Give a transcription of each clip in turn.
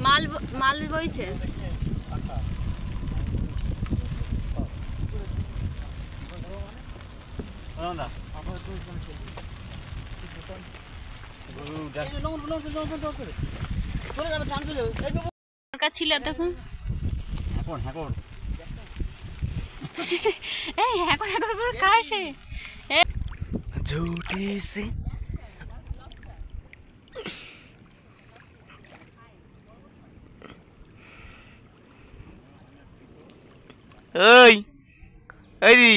মাল মাল বইছে। ছিল দেখুন কাছে झूठी सी ओई अरे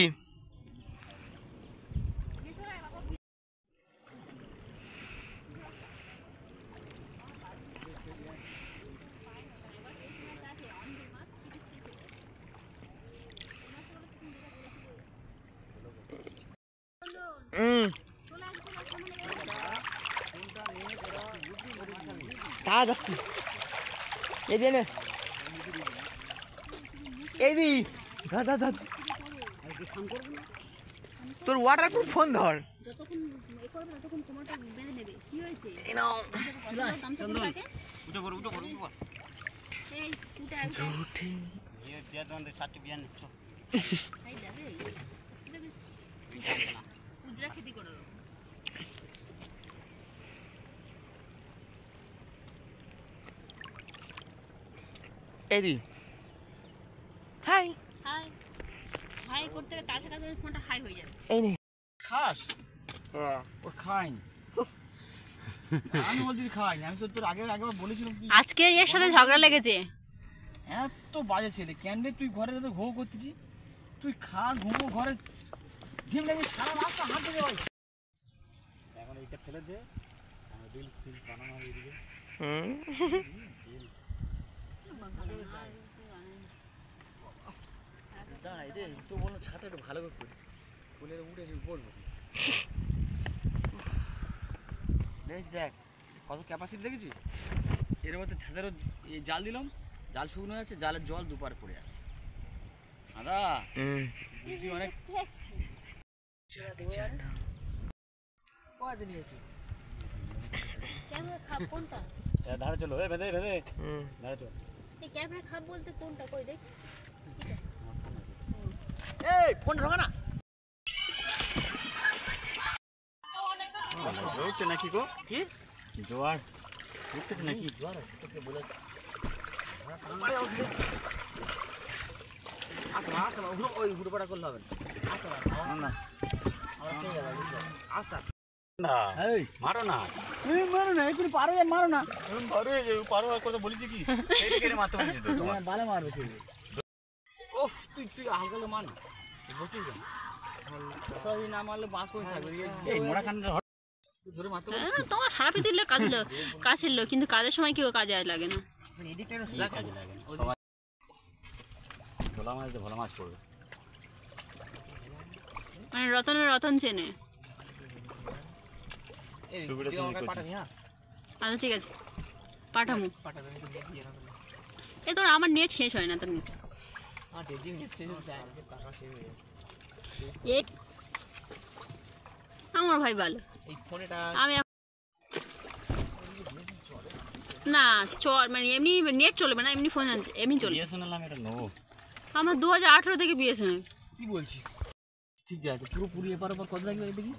তা যাচ্ছি এই দিয়ে নে এই দি দাদা দাদা তোর ওয়াটারপ্রুফ ফোন ধর যতক্ষণ এ করবে ততক্ষণ তোমারটা বেঁধে নেবে কি হয়েছে এই নাও উঠে পড় এই উঠে আসো ঝুঠি ये दिया तो अंदर छाती बियान चो এই যাবে উজরা খেতি করো এই দি হাই হাই হাই করতে কাছে কাছে ফোনটা হাই হয়ে যাবে এই নে खास और खाएं আমি বলছি খাই আমি তো তোর আগে বলেছিলাম তুই আজকে এর সাথে ঝগড়া লেগেছে এত বাজে ছেলে কেন রে তুই ঘরে তো ঘুমো করতেছি তুই খা ঘুমো ঘরে ঘিম লাগবে সারা রাস্তা হাত দিয়ে ভাই এখন এইটা ফেলে দে আমি রিলস ফিল্ম বানানো হবে এদিকে দাঁড়া এই তো বললাম ছাতা একটু ভালো করে করি বলে উঠে পড়বো দেখ কত ক্যাপাসিটি দেখেছিস এর মধ্যে ছাদেরও জাল দিলাম জাল শুকনো যাচ্ছে জালের জল দুপার পড়ে যাচ্ছে দাদা বুদ্ধি অনেক কয়দিন নিয়েছি ক্যামেরা খাপ কোনটা ধারে চলো ভেদে ধারে চলো এই ক্যামেরা খাপ বলতে কোনটা কই দেখ এই ফোন ঢোকা না উঠছে নাকি গো কি জোয়ার উঠতেছে নাকি জোয়ার তোকে বোঝা ওই হুড়োপাড়া করলে হবে না মারো না মারো না একটু পারো মারো না পারো কথা বলেছি কি মারতে পারছি তো তোমার বালে মারবে কি ওফ তুই হালকা মার না বলছিস সবই না মারলে বাঁশ করে থাকবে এই মোড়া কান্ডা ধরে মারতে পারছিস তোমার সারাপি দিলে কাজের লোক কিন্তু কাজের সময় কেউ কাজে লাগে না এডিটেরও কাজে লাগে ভোলা মাছ দিয়ে ভোলা মাছ পড়বে মানে রতন চেনে আচ্ছা ঠিক আছে পাঠামু এ তোর আমার নেট শেষ হয় না তোর নেট আমার ভাই ভালো আমি না চল মানে এমনি নেট চলবে না এমনি ফোন এমনি চলবে আমার 2018 থেকে বিএসএনএল কি বলছিস ঠিক আছে পুরোপুরি এপার ওপর কত লাগবে দেখি